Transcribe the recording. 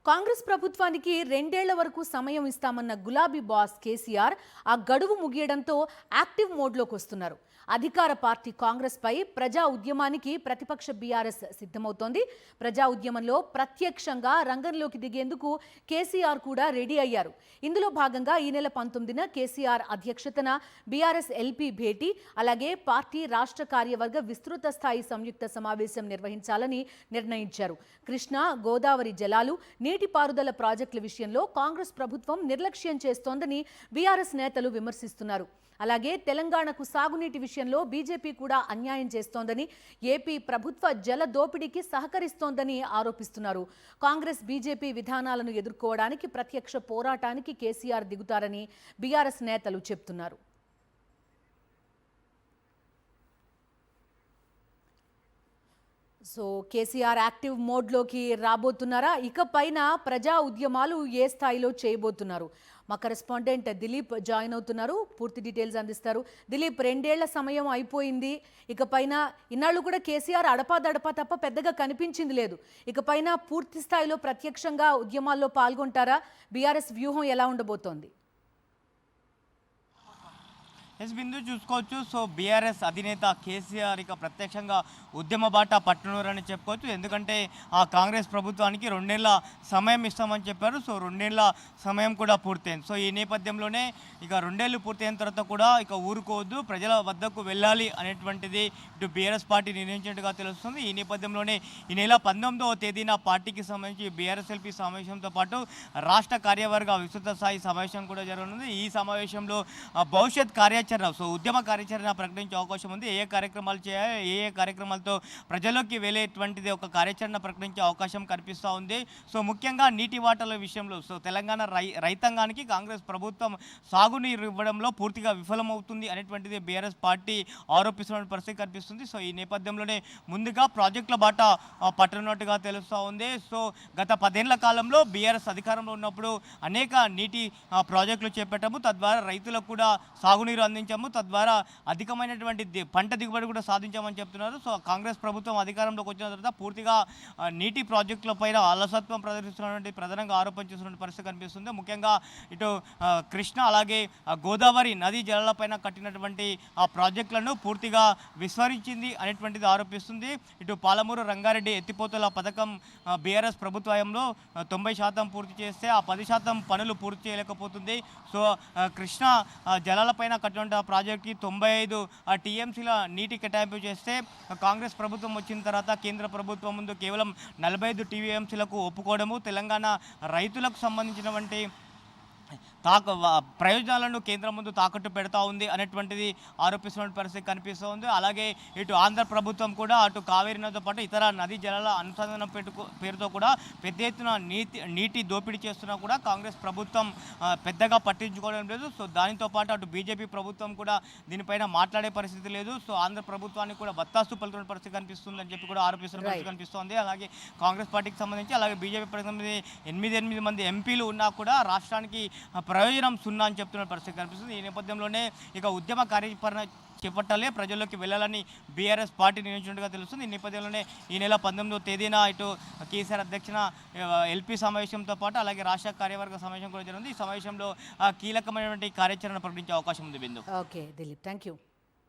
కాంగ్రెస్ ప్రభుత్వానికి 2 ఏళ్ల వరకు సమయం ఇస్తామన్న గులాబీ బాస్ కేసీఆర్ ఆ గడువు ముగియడంతో యాక్టివ్ మోడ్లోకి వస్తున్నారు. అధికార పార్టీ కాంగ్రెస్ పై ప్రజా ఉద్యమానికి ప్రతిపక్ష బీఆర్ఎస్ సిద్ధమవుతోంది. ప్రజా ఉద్యమంలో ప్రత్యక్షంగా రంగంలోకి దిగేందుకు కేసీఆర్ కూడా రెడీ అయ్యారు. ఇందులో భాగంగా ఈ నెల 19న కేసీఆర్ అధ్యక్షతన బీఆర్ఎస్ ఎల్పీ భేటీ, అలాగే పార్టీ రాష్ట్ర కార్యవర్గ విస్తృత స్థాయి సంయుక్త సమావేశం నిర్వహించాలని నిర్ణయించారు. కృష్ణా గోదావరి జలాలు, నీటిపారుదల ప్రాజెక్టుల విషయంలో కాంగ్రెస్ ప్రభుత్వం నిర్లక్ష్యం చేస్తోందని బీఆర్ఎస్ నేతలు విమర్శిస్తున్నారు. అలాగే తెలంగాణకు సాగునీటి విషయంలో బీజేపీ కూడా అన్యాయం చేస్తోందని, ఏపీ ప్రభుత్వ జల దోపిడీకి సహకరిస్తోందని ఆరోపిస్తున్నారు. కాంగ్రెస్ బీజేపీ విధానాలను ఎదుర్కోవడానికి ప్రత్యక్ష పోరాటానికి కేసీఆర్ దిగుతారని బీఆర్ఎస్ నేతలు చెబుతున్నారు. సో కేసీఆర్ యాక్టివ్ మోడ్లోకి రాబోతున్నారా? ఇకపైన ప్రజా ఉద్యమాలు ఏ స్థాయిలో చేయబోతున్నారు? మా కరెస్పాండెంట్ దిలీప్ జాయిన్ అవుతున్నారు, పూర్తి డీటెయిల్స్ అందిస్తారు. దిలీప్, 2 ఏళ్ల సమయం అయిపోయింది. ఇకపైన ఇన్నాళ్ళు కూడా కేసీఆర్ అడపాదడపా తప్ప పెద్దగా కనిపించింది లేదు. ఇకపైన పూర్తి స్థాయిలో ప్రత్యక్షంగా ఉద్యమాల్లో పాల్గొంటారా? బీఆర్ఎస్ వ్యూహం ఎలా ఉండబోతోంది? ఎస్ బిందు చూసుకోవచ్చు. సో బీఆర్ఎస్ అధినేత కేసీఆర్ ఇక ప్రత్యక్షంగా ఉద్యమ బాట పట్టనురని చెప్పుకోవచ్చు. ఎందుకంటే ఆ కాంగ్రెస్ ప్రభుత్వానికి 2 ఏళ్ల సమయం ఇస్తామని చెప్పారు. సో 2 ఏళ్ల సమయం కూడా పూర్తయింది. సో ఈ నేపథ్యంలోనే ఇక 2 ఏళ్ళు పూర్తయిన తర్వాత కూడా ఇక ఊరుకోవద్దు, ప్రజల వద్దకు వెళ్ళాలి అనేటువంటిది ఇటు బీఆర్ఎస్ పార్టీ నిర్ణయించినట్టుగా తెలుస్తుంది. ఈ నేపథ్యంలోనే ఈ నెల 19వ తేదీన పార్టీకి సంబంధించి బీఆర్ఎస్ ఎల్పీ సమావేశంతో పాటు రాష్ట్ర కార్యవర్గ విస్తృత స్థాయి సమావేశం కూడా జరగనుంది. ఈ సమావేశంలో భవిష్యత్ కార్యాచరణ, సో ఉద్యమ కార్యాచరణ ప్రకటించే అవకాశం ఉంది. ఏ కార్యక్రమాలు చేయాలి, ఏ కార్యక్రమాలతో ప్రజల్లోకి వెళ్ళేటువంటిది ఒక కార్యాచరణ ప్రకటించే అవకాశం కనిపిస్తూ ఉంది. సో ముఖ్యంగా నీటి వాటాల విషయంలో సో తెలంగాణ రైతాంగానికి కాంగ్రెస్ ప్రభుత్వం సాగునీరు ఇవ్వడంలో పూర్తిగా విఫలమవుతుంది అనేటువంటిది బీఆర్ఎస్ పార్టీ ఆరోపిస్తున్న పరిస్థితి కనిపిస్తుంది. సో ఈ నేపథ్యంలోనే ముందుగా ప్రాజెక్టుల బాట పట్టనున్నట్టుగా తెలుస్తూ ఉంది. సో గత 10 ఏళ్ల కాలంలో బీఆర్ఎస్ అధికారంలో ఉన్నప్పుడు అనేక నీటి ప్రాజెక్టులు చేపట్టాము, తద్వారా రైతులకు కూడా సాగునీరు అందించాము, తద్వారా అధికమైనటువంటి పంట దిగుబడి కూడా సాధించామని చెప్తున్నారు. సో కాంగ్రెస్ ప్రభుత్వం అధికారంలోకి వచ్చిన తర్వాత పూర్తిగా నీటి ప్రాజెక్టుల పైన అలసత్వం ప్రదర్శిస్తున్నటువంటి ప్రధానంగా ఆరోపణ చేస్తున్న పరిస్థితి కనిపిస్తుంది. ముఖ్యంగా ఇటు కృష్ణ అలాగే గోదావరి నదీ జలాలపైన కట్టినటువంటి ఆ ప్రాజెక్టులను పూర్తిగా విస్మరించింది అనేటువంటిది ఆరోపిస్తుంది. ఇటు పాలమూరు రంగారెడ్డి ఎత్తిపోతల పథకం బీఆర్ఎస్ ప్రభుత్వంలో 90% పూర్తి చేస్తే ఆ 10% పనులు పూర్తి చేయలేకపోతుంది. సో కృష్ణా జలాలపైన కట్టిన ప్రాజెక్ట్కి 95 టీఎంసీల నీటి కేటాయింపు చేస్తే కాంగ్రెస్ ప్రభుత్వం వచ్చిన తర్వాత కేంద్ర ప్రభుత్వం ముందు కేవలం 45 టీఎంసీలకు ఒప్పుకోవడము, తెలంగాణ రైతులకు సంబంధించినటువంటి ప్రయోజనాలను కేంద్రం ముందు తాకట్టు పెడతా ఉంది అనేటువంటిది ఆరోపిస్తున్న పరిస్థితి కనిపిస్తూ ఉంది. అలాగే ఇటు ఆంధ్ర ప్రభుత్వం కూడా అటు కావేరీ నదితో పాటు ఇతర నదీ జలాల అనుసంధానం పేరుతో కూడా పెద్ద ఎత్తున నీటి దోపిడీ చేస్తున్నా కూడా కాంగ్రెస్ ప్రభుత్వం పెద్దగా పట్టించుకోవడం లేదు. సో దానితో పాటు అటు బీజేపీ ప్రభుత్వం కూడా దీనిపైన మాట్లాడే పరిస్థితి లేదు. సో ఆంధ్ర ప్రభుత్వానికి కూడా బత్తాసు పలుకున్న పరిస్థితి కనిపిస్తుంది అని చెప్పి కూడా ఆరోపిస్తున్న పరిస్థితి కనిపిస్తోంది. అలాగే కాంగ్రెస్ పార్టీకి సంబంధించి అలాగే బీజేపీ ప్రతినిధి 8 మంది ఎంపీలు ఉన్నా కూడా రాష్ట్రానికి ప్రయోజనం సున్నా అని చెప్తున్న పరిస్థితి కనిపిస్తుంది. ఈ నేపథ్యంలోనే ఇక ఉద్యమ కార్యాచరణ చేపట్టాలి, ప్రజల్లోకి వెళ్ళాలని బీఆర్ఎస్ పార్టీ నిర్ణయించినట్టుగా తెలుస్తుంది. ఈ నేపథ్యంలోనే ఈ నెల 19వ తేదీన ఇటు కేసీఆర్ అధ్యక్షన ఎల్పీ సమావేశంతో పాటు అలాగే రాష్ట్ర కార్యవర్గ సమావేశం కూడా జరుగుతుంది. ఈ సమావేశంలో కీలకమైనటువంటి కార్యాచరణ ప్రకటించే అవకాశం ఉంది. Bindu. Okay Dileep, thank you.